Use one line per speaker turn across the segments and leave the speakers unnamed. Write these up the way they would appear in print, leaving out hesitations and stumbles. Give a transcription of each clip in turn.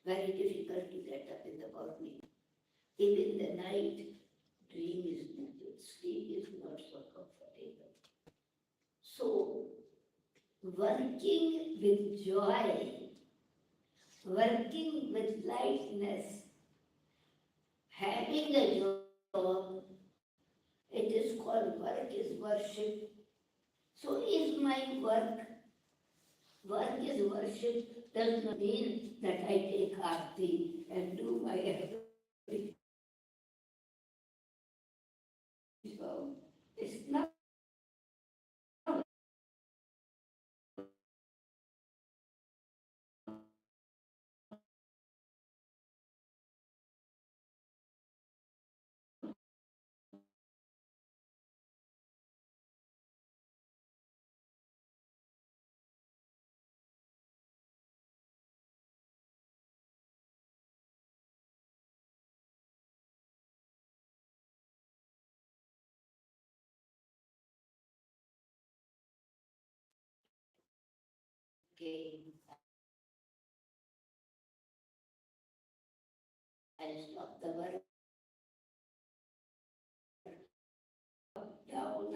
very difficult to get up in the morning. Even the night, dream is not good, sleep is not so comfortable. So, working with joy, working with lightness, having a job, it is called work is worship. So, is my work is worship, does not mean that I take aarti and do my every job. It's not. Okay, I stop the work. Up, down,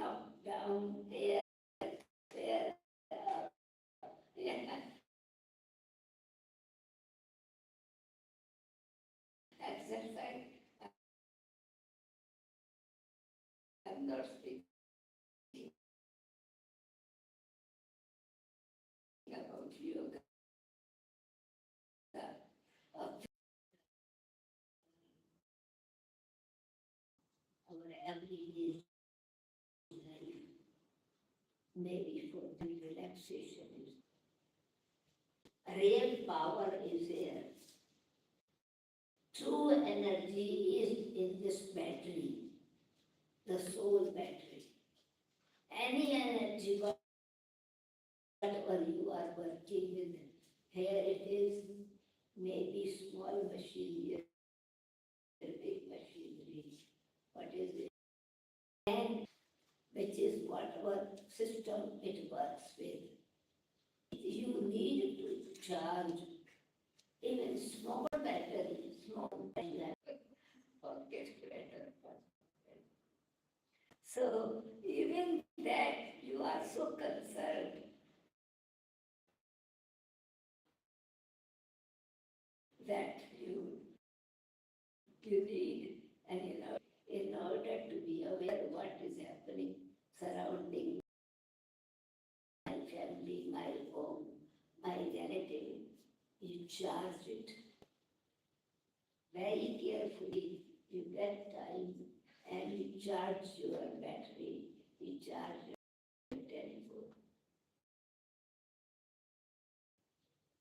there, up. Yeah. Exercise. I'm not speaking about yoga. Of our everyday life, maybe for the relaxation is real power is there. True energy is in this battery, the soul battery. Any energy, whatever you are working with, here it is, maybe small machinery, big machinery. What is it? And which is whatever system it works with. You need to charge even small battery, small battery, forget better. So even that you are so concerned that you need, and in order to be aware of what is happening surrounding my family, my home, my relative, you charge it very carefully. You get time and you charge your battery, you charge your telephone.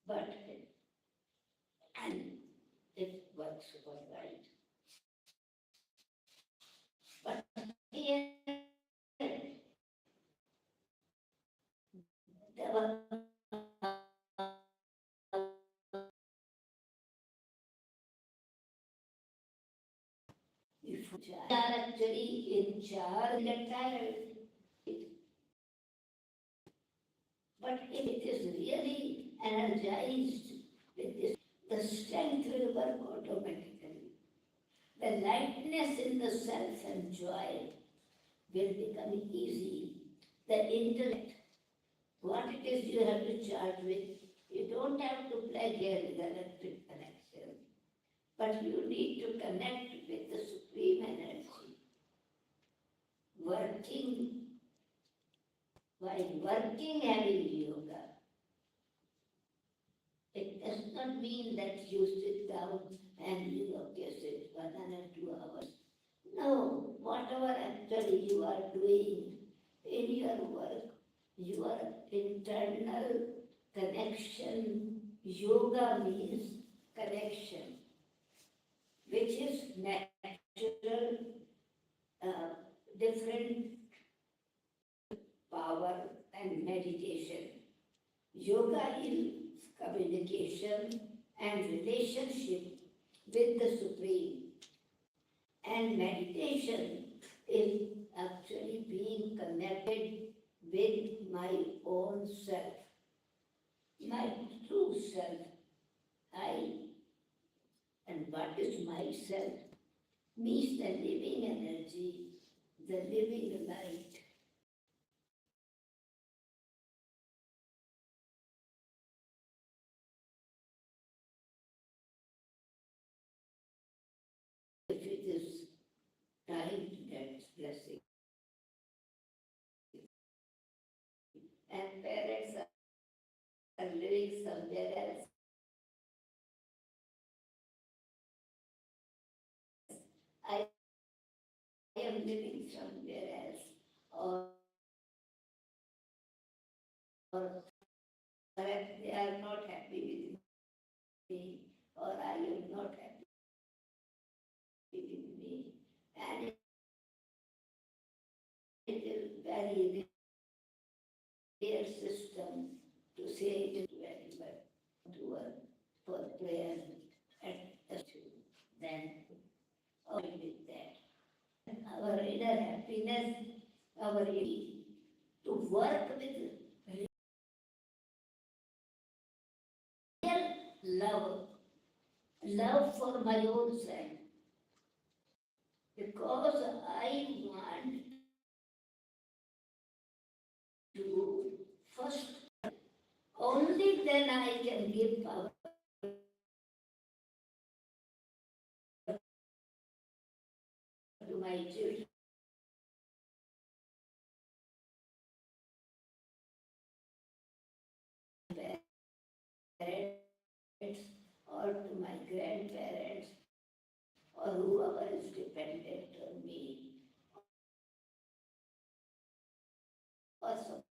But and it works all right. But here, there were if you are actually in charge, get tired. But if it is really energized with this, the strength will work automatically. The lightness in the self and joy will become easy. The intellect, what it is you have to charge with, you don't have to plug here with electric connection, but you need to connect with the supreme energy. While working having yoga, it does not mean that you sit down and sit 1 or 2 hours. No, whatever actually you are doing in your work, your internal connection, yoga means connection, which is natural, different power and meditation. Yoga is communication and relationship with the Supreme. And meditation is actually being connected with my own self, my true self. I what is myself means the living energy, the living light. If it is time to get blessing, and parents are living somewhere else, I am living somewhere else, or perhaps they are not happy with me, or I am not happy with me, and it is very rare system to say it is very well to work for prayer and then with that. Our inner happiness, our ability to work with real love, love for my own self, because I want to first, only then I can give power to my children, parents, or to my grandparents, or whoever is dependent on me, or support.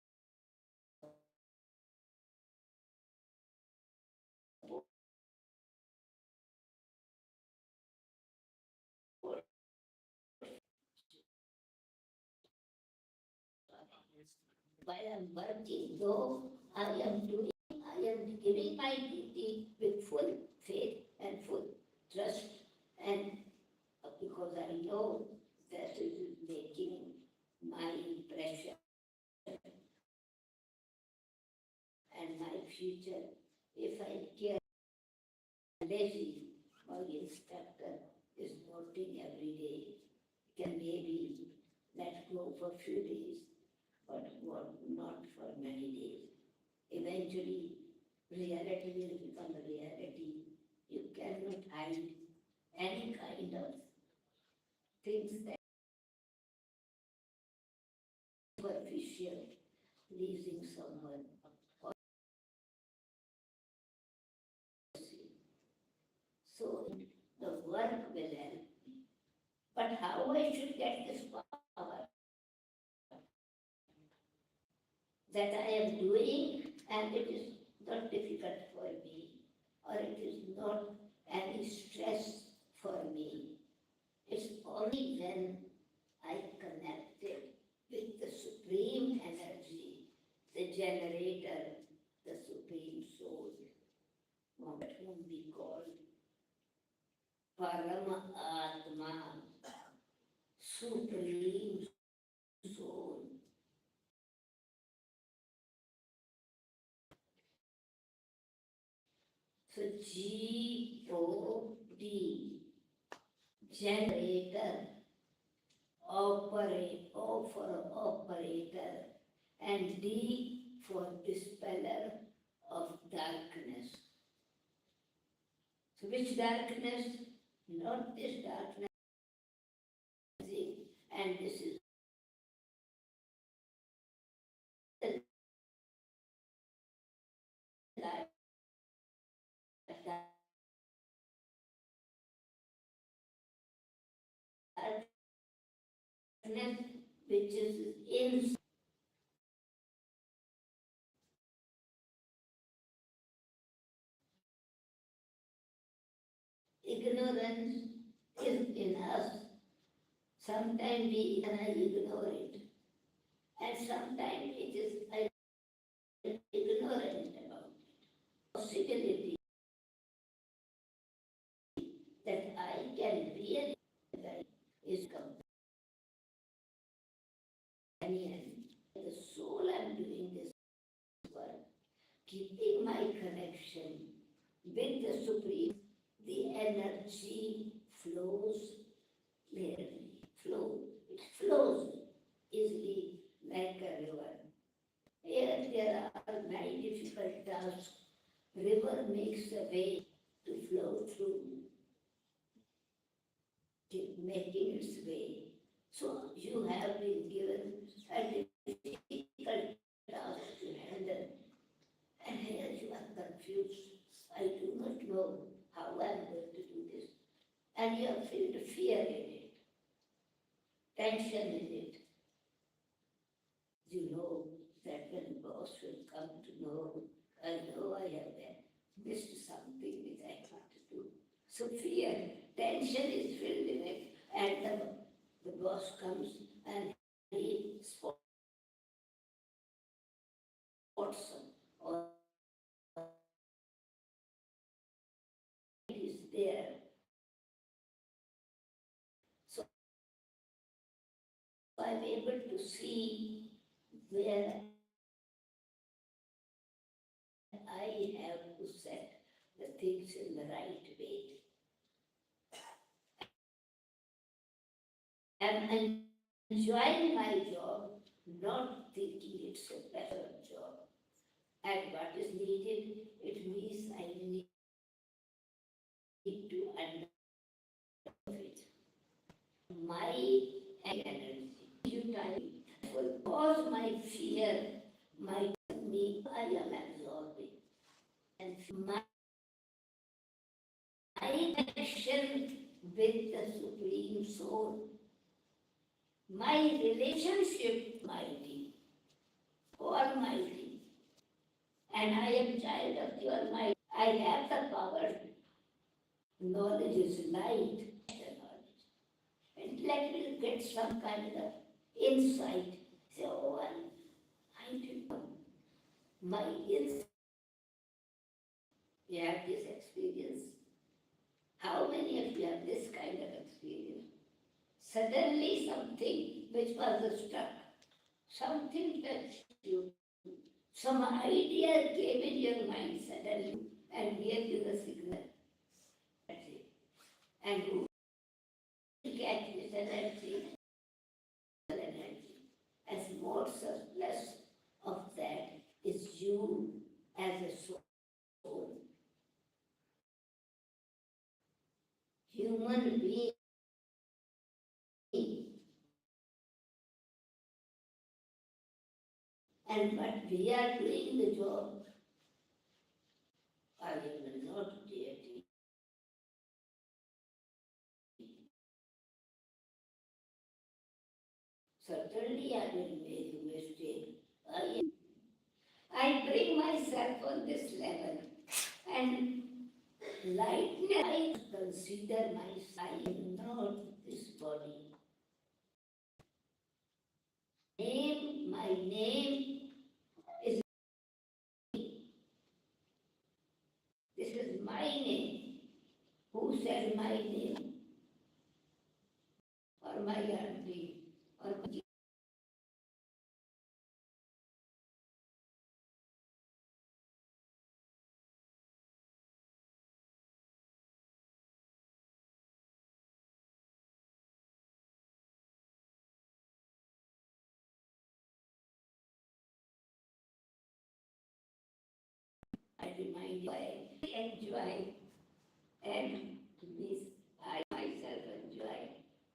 While I'm working, though I am giving my duty with full faith and full trust, and because I know that it is making my impression and my future. If I care lazy, my instructor is noting every day, can maybe let go for few days, but not for many days. Eventually, reality will become a reality. You cannot hide any kind of things that are superficial, pleasing someone. So the work will help. But how I should get this power that I am doing, and it is not difficult for me, or it is not any stress for me. It's only when I connected with the supreme energy, the generator, the supreme soul, whom we call Parama Atma, supreme soul. So G-O-D, generator, O for operator, and D for dispeller of darkness. So which darkness? Not this darkness, and this is the light, darkness which is in ignorance is in us. Sometimes we ignore it, and sometimes it is ignorant about it. Possibility that I can really is companion. The soul I'm doing this work, keeping my connection with the Supreme, the energy through making its way. So you have been given a difficult task to handle, and here you are confused. I do not know how I am going to do this. And you have filled fear in it, tension in it. You know that when boss will come to know, I know I have missed something which I have to do. So fear, tension is filled in it, and the boss comes and he spots or is there. So I'm able to see where I have to set the things in the right way. I'm enjoying my job, not thinking it's a better job. And what is needed, it means I need to understand it. My energy, utility will cause my fear, my me, I am absorbing. And my connection with the Supreme Soul, my relationship mighty, almighty, and I am child of the Almighty. I have the power. Knowledge is light. Intellect will get some kind of insight. Say, oh, I didn't know. My insight. You have this experience. How many of you have this kind of experience? Suddenly something which was stuck, something touched you, some idea came in your mind suddenly and gave you the signal. That's it. And you catch this energy, as more surplus of that is you as a soul. Human being. And but we are doing the job. I will not deity. Certainly I will make a mistake. I bring myself on this level and lightness. I consider myself. I am not this body. My name is. This is my name. Who said my name? Or my auntie? Or I remind you, I enjoy and this I myself enjoy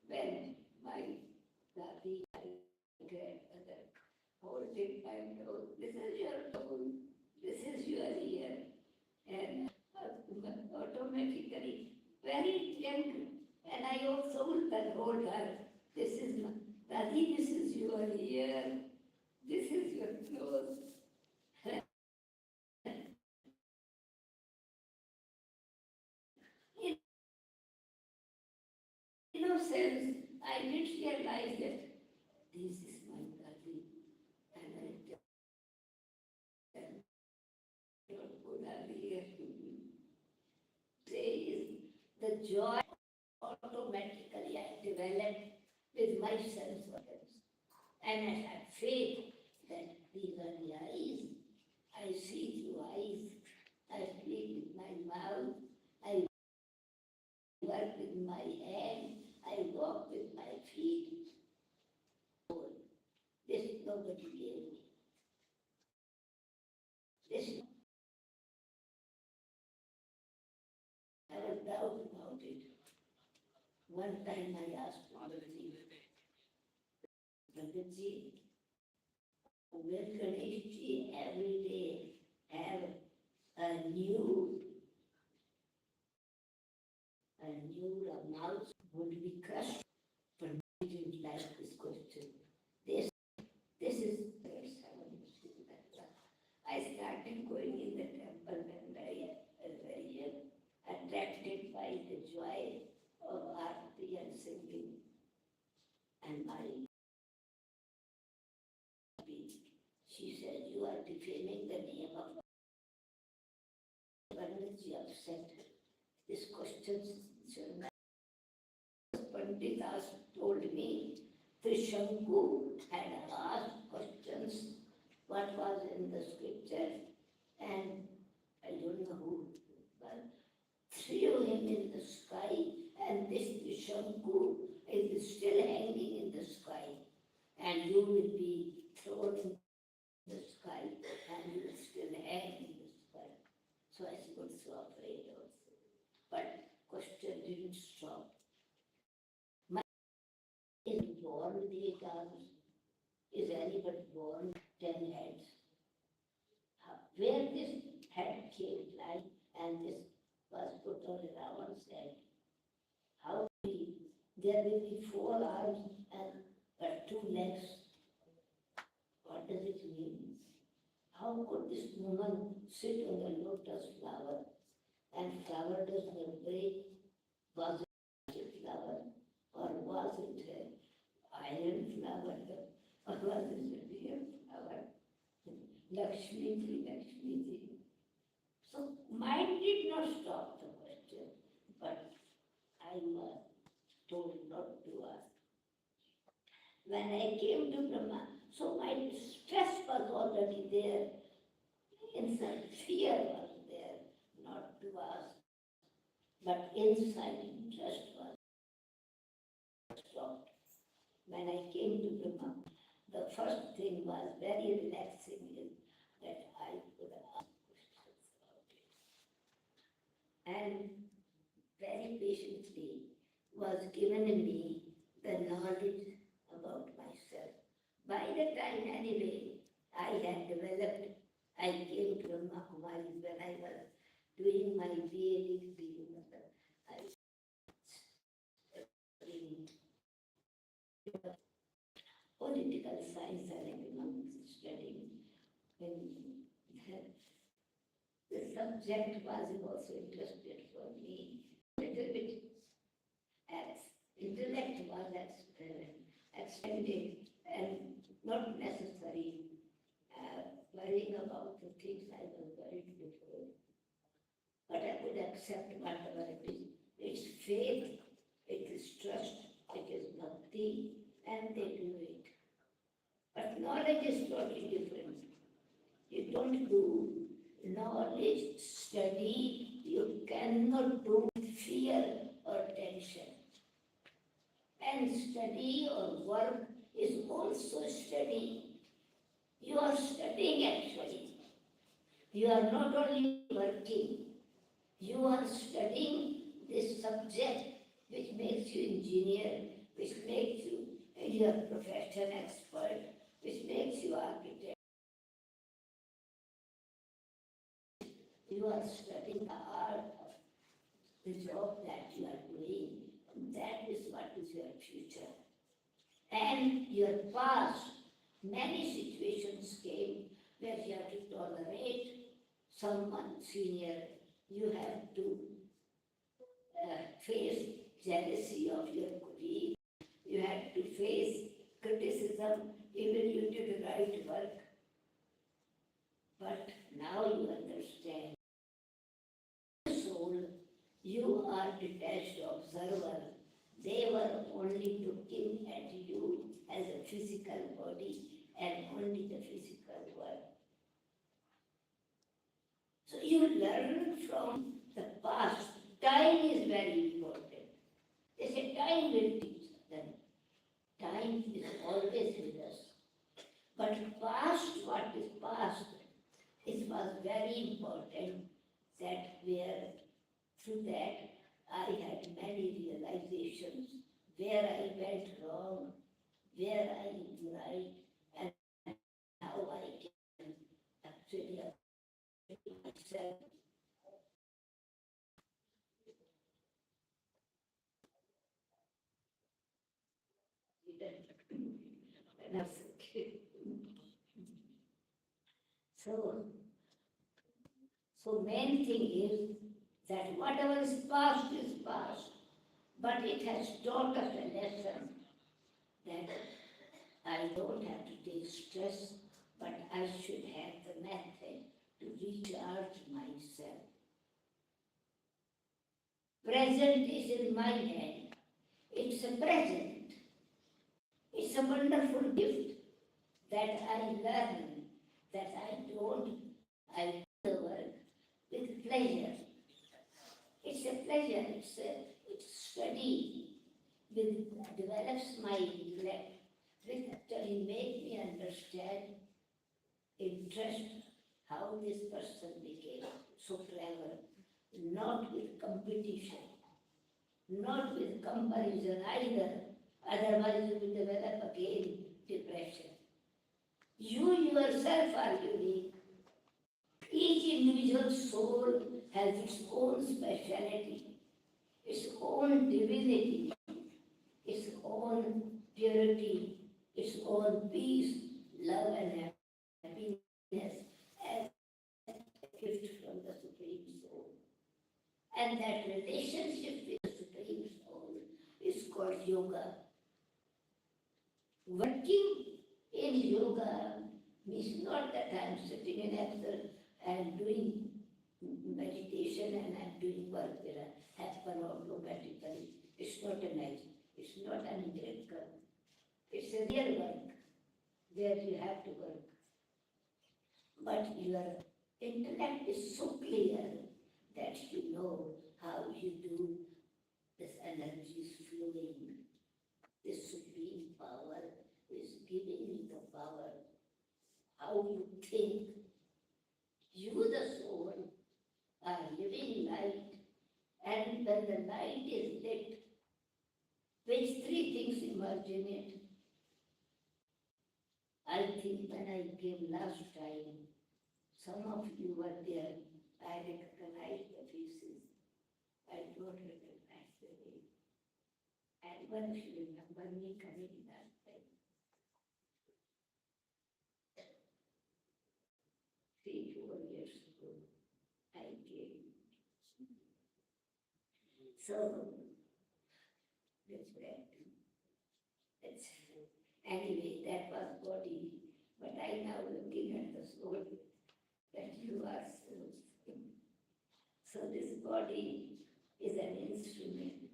when my Dadi, my grandmother, holding and oh, this is your tone, this is your ear, and automatically, very gentle. And I also will then hold her. This is my Dadi, this is your ear, this is your nose. In no sense, I didn't realize that this is my Dadi, and I tell good ear to me. Says the joy automatically I developed with my sense organs. And I have faith that these are the eyes. I see through eyes. I speak with my mouth. I work with my hand. I walk with my feet. This nobody gave me. This I have done. doubt about it. One time I asked Mataji, Panditji, will Ganeshji every day have a new mouse would be crushed? But I didn't like this question. This is I started going in the temple when I was very young, attracted by the joy of arati and singing. And my she said, you are defaming the name of Panditji upset. This question Pandit told me Trishanku had asked questions what was in the scripture, and I don't know who, but threw him in the sky, and this Trishanku is still hanging in the sky, and you will be thrown in the sky, and you will still hang in the sky. So I was so afraid also. But question didn't stop. Is born with 8 arms? Is anybody born 10 heads? Where this head came like and this was put on Ravan's head, how there will be 4 arms and but 2 legs. What does it mean? How could this woman sit on a lotus flower and flower does not break? Was it a flower or was it an iron flower or was it a real flower? Lakshmi Ji. So mind did not stop the question, but I was told not to ask. When I came to Brahma, so my stress was already there, inside fear was there, not to ask, but inside interest was stopped. When I came to Brahma, the first thing was very relaxing is that I could ask questions about it. And very patiently was given me the knowledge about myself. By the time anyway I had developed, I came to Brahma Kumaris when I was doing my BA degree. I studied political science and economics studying. When the subject was also interested for me. A little bit as intellect was expanded and not necessary worrying about the things I was worried before. But I could accept whatever it is. It's faith, it is trust, it is bhakti, and they do it. But knowledge is totally different. You don't do knowledge study, you cannot do fear or tension. And study or work is also study. You are studying actually. You are not only working, you are studying this subject which makes you engineer, which makes you your profession expert, which makes you architect. You are studying the art of the job that you are doing. That is what is your future. And your past, many situations came where you have to tolerate someone senior. You have to face jealousy of your colleague. You have to face criticism, even you did the right work. But now you understand. Soul, you are detached observer. They were only looking at you as a physical body and only the physical world. So you learn from the past. Time is very important. They say time will teach them. Time is always with us. But past, what is past, it was very important that we are, through that, I had many realizations where I went wrong, where I am right, and how I can actually upgrade myself. When I was a kid. So, so main thing is that whatever is past, but it has taught us a lesson that I don't have to take stress, but I should have the method to recharge myself. Present is in my hand. It's a present. It's a wonderful gift that I learn, that I do the work with pleasure. It's a pleasure, it's study, develops my intellect, which actually make me understand, interest, how this person became so clever, not with competition, not with comparison either, otherwise you will develop again depression. You yourself are unique. Each individual soul has its own speciality, its own divinity, its own purity, its own peace, love, and happiness as a gift from the Supreme Soul. And that relationship with the Supreme Soul is called yoga. Working in yoga means not that I am sitting in absence and doing meditation and I am doing work that happen automatically. It's not a magic. It's not an miracle. It's a real work where you have to work. But your intellect is so clear that you know how you do this energy is flowing. This supreme power is giving you the power. How you think. You, the soul, are living light, and when the light is lit, which three things emerge in it? I think when I came last time, some of you were there. I recognized the faces. I don't recognize the name. And one of you remember me coming last time. 3-4 years ago, I came. So, that's that. That's, anyway, that was body. But I now looking at the soul that you are soul. So this body is an instrument.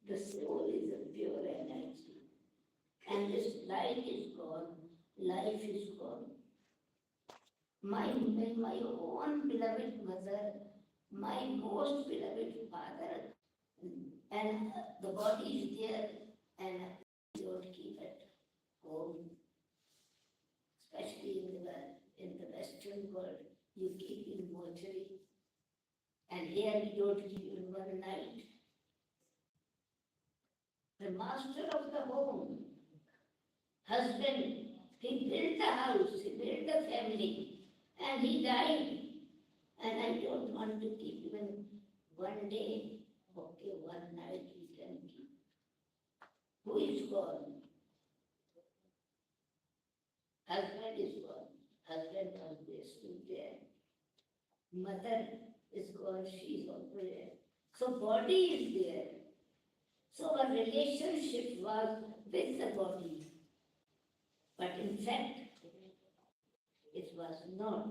The soul is a pure energy. And this light is gone, life is gone. My own beloved mother, my most beloved father, and the body is there, and we don't keep it home, especially in the Western world, you keep in mortuary, and here we don't keep in one night. The master of the home, husband, he built a house, he built a family, and he died. And I don't want to keep even one day, okay, one night we can keep. Who is gone? Husband is gone. Husband was there, stood there. Mother is gone, she is also there. So body is there. So our relationship was with the body. But in fact, it was not.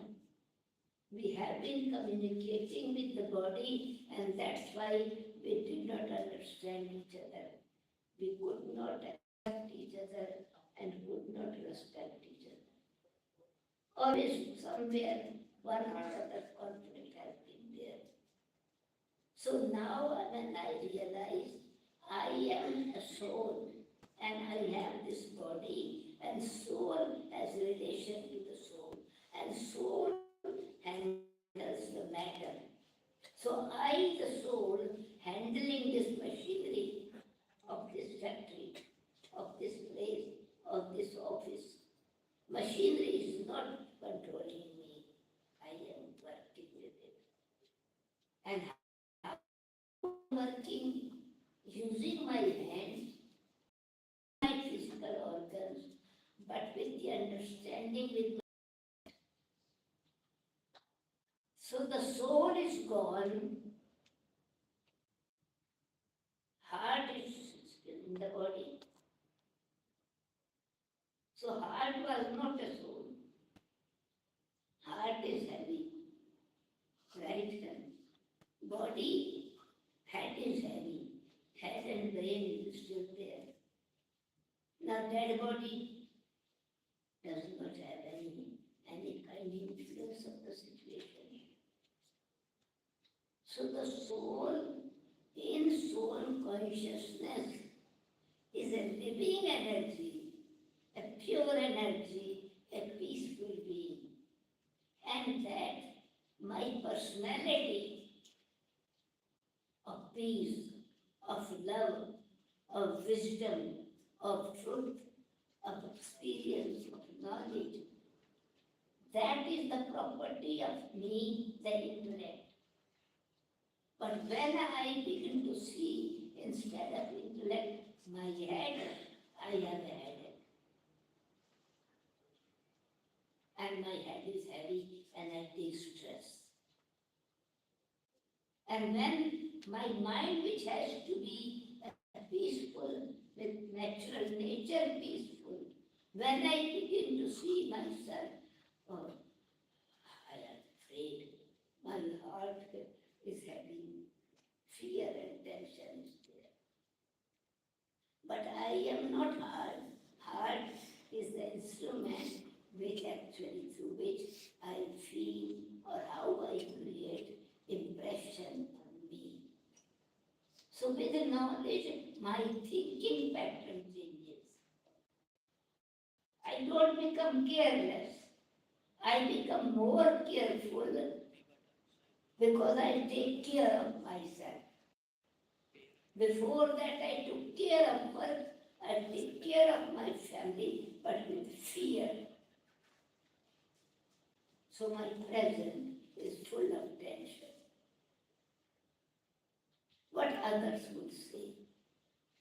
We have been communicating with the body, and that's why we did not understand each other. We could not accept each other and could not respect each other. Always somewhere one or other conflict has been there. So now when I realize I am a soul and I have this body, and soul has relation to the soul, and soul handles the matter. So I, the soul, handle working using my hands, my physical organs, but with the understanding with so the soul is gone, heart is in the body. So heart was not a soul. Heart is heavy, right hand. Body, head is heavy. Head and brain is still there. Now dead body does not have any kind of influence of the situation. So the soul, in soul consciousness, is a living energy, a pure energy, a peaceful being. And that my personality of peace, of love, of wisdom, of truth, of experience, of knowledge, that is the property of me, the intellect. But when I begin to see, instead of intellect, my head, I have a headache. And my head is heavy and I take stress. And when my mind, which has to be peaceful, with natural nature peaceful, when I begin to see myself, oh, I am afraid, my heart is heavy, fear and tension is there. But I am not heart. Heart is the instrument which actually, through which I feel or how I create impression on me. So with the knowledge, my thinking pattern changes. I don't become careless. I become more careful because I take care of myself. Before that, I took care of work, I take care of my family, but with fear. So my present is full of tension. What others would say,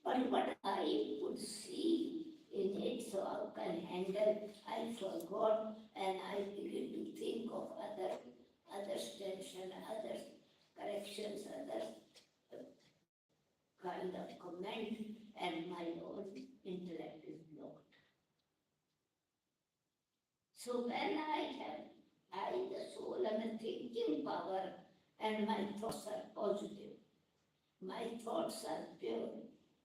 but what I would see in it, so I can handle, I forgot, and I begin to think of others' tension, others' corrections, others' kind of comment, and my own intellect is blocked. So when the soul, am a thinking power, and my thoughts are positive, my thoughts are pure,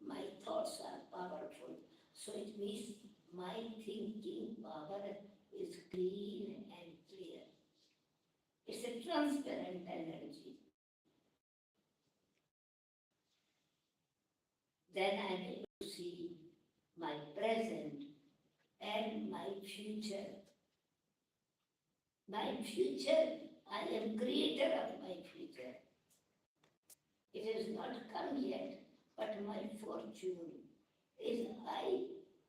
my thoughts are powerful. So it means my thinking power is clean and clear. It's a transparent energy. Then I'm able to see my present and my future. My future, I am creator of my future. It has not come yet, but my fortune is I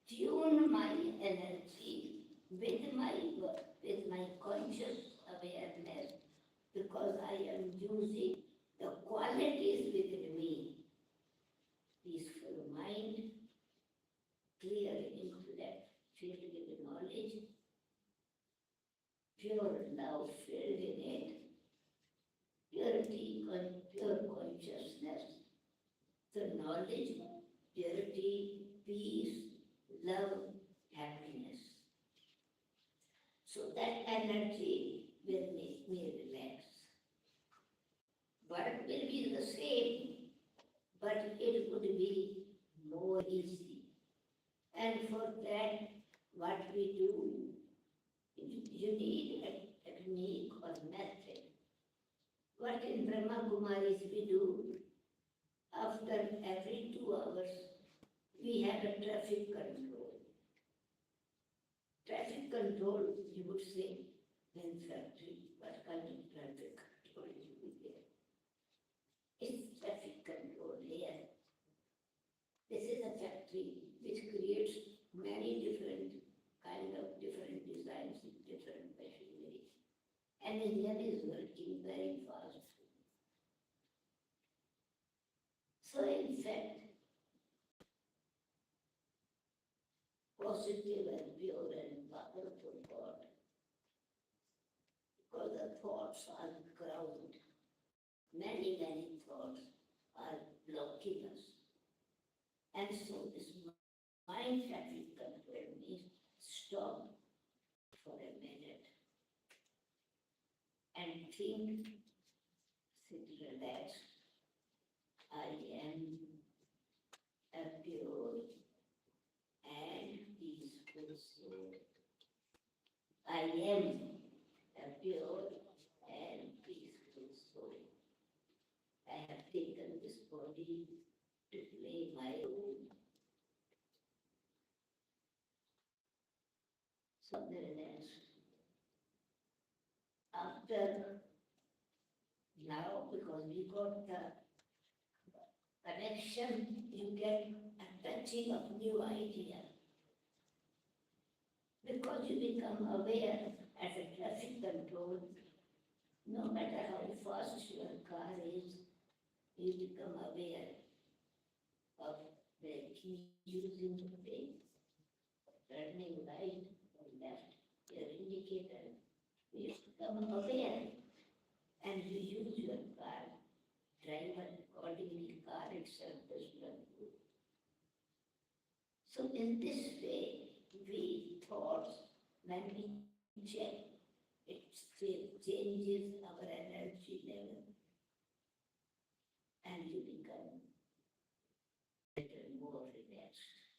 tune my energy with my conscious awareness, because I am using the qualities within me. Peaceful mind, clear intellect filled with knowledge, pure love filled in it, purity, pure consciousness, the knowledge, purity, peace, love, happiness. So that energy will make me relax. Work will be the same, but it would be more easy. And for that, what we do, you need a technique or method. What in Brahma Kumaris we do, after every 2 hours, we have a traffic control. Traffic control, you would say, in factory, what kind of traffic control is there? It's traffic control here. This is a factory which creates many different different designs, different machinery. And Engine is working very fast. So in fact, positive and pure and powerful God, because the thoughts are ground. Many thoughts are blocking us. And so this mind traffic control means stop for a minute and think, sit relaxed. I am a pure and peaceful soul. I am a pure and peaceful soul. I have taken this body to play my role. So after now, because we got the connection, you get a touching of new idea. Because you become aware as a traffic control, no matter how fast your car is, you become aware of braking, using the brake, turning right or left, your indicator. You become aware and you use your car, drive accordingly, car itself does not move. So in this way, we thoughts, when we check, it changes our energy level and you become better, more relaxed.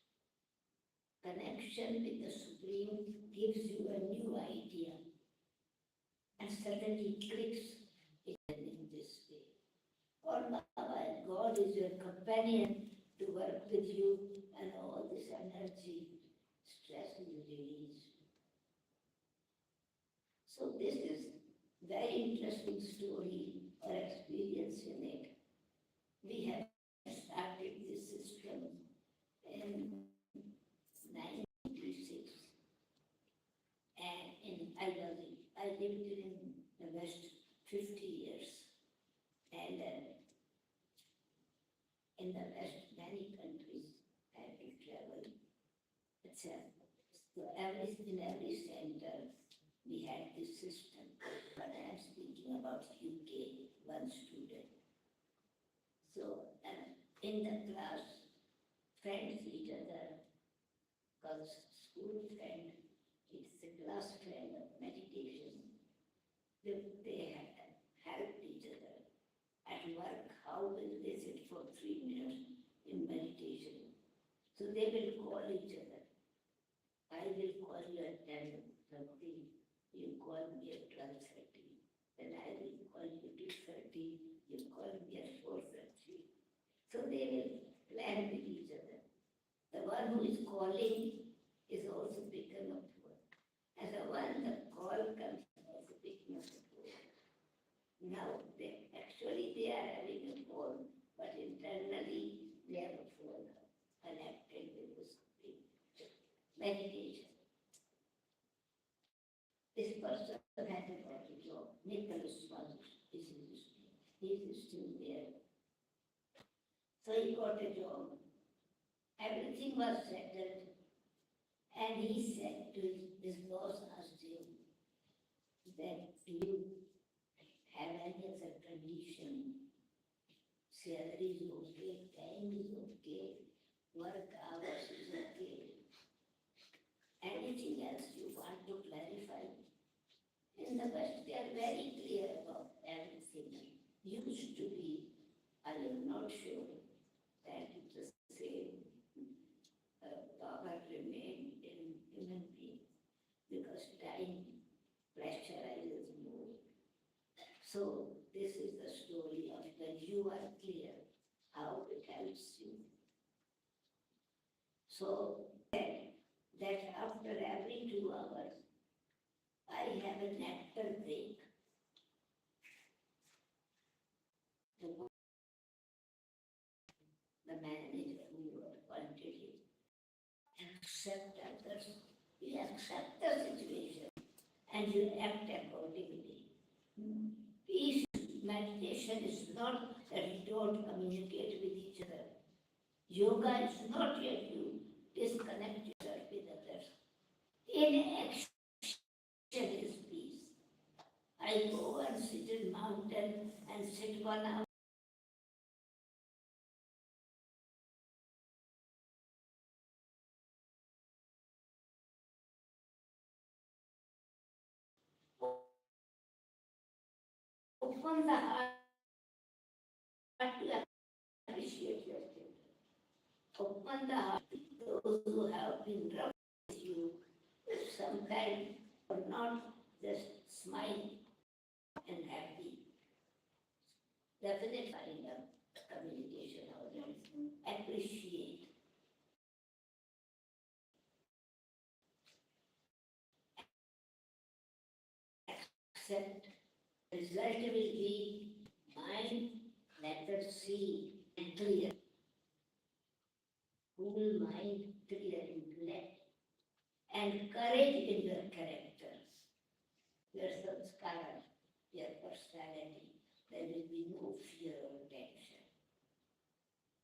Connection with the Supreme gives you a new idea and suddenly clicks in this way. Or Baba, God is your companion to work with you and all this energy, stress is released. So this is very interesting story or experience in it. We have started this system in 1996, and I lived in the West 50 years, and in the West many countries I had to travel, etc. So in every center we had this system. But I am speaking about UK, one student. So in the class, friends each other, because school friend, it's the class friend of meditation. They helped each other. At work, how will they sit for 3 minutes in meditation? So they will call each other. I will call you at 10:30. You call me at 12:30. Then I will call you at 2:30. You call me at 4:30. So they will plan with each other. The one who is calling is also picking up phone. And the one the call comes also picking up the phone. Now they are having a phone, but internally they have a phone connected with the Supreme. Meditation. This person had got a job. Nicholas was his name. He is still there. So he got a job. Everything was settled. And he said to his boss, asked him that, do you have any other condition? Salary is okay, time is okay, work hours is okay. Anything else you want to clarify? In the West, they are very clear about everything. Used to be, I am not sure that it's the same power remained in human beings because time pressurizes more. So this is the story of when you are clear how it helps you. So that after every 2 hours, I have a nectar break. The manager who appointed him, accept others. You accept the situation and you act accordingly. Peace meditation is not that we don't communicate with each other. Yoga is not yet you disconnect yourself with others. In action is peace. I go and sit in mountain and sit 1 hour. Open the heart to appreciate your children. Open the heart to those who have been rough with you. If sometimes or not, just smile and happy. Definitely find a communication or appreciate, accept. Result will be mind, let us see, and clear. Cool mind, clear intellect, and courage in your characters, your sanskara, your personality. There will be no fear or tension.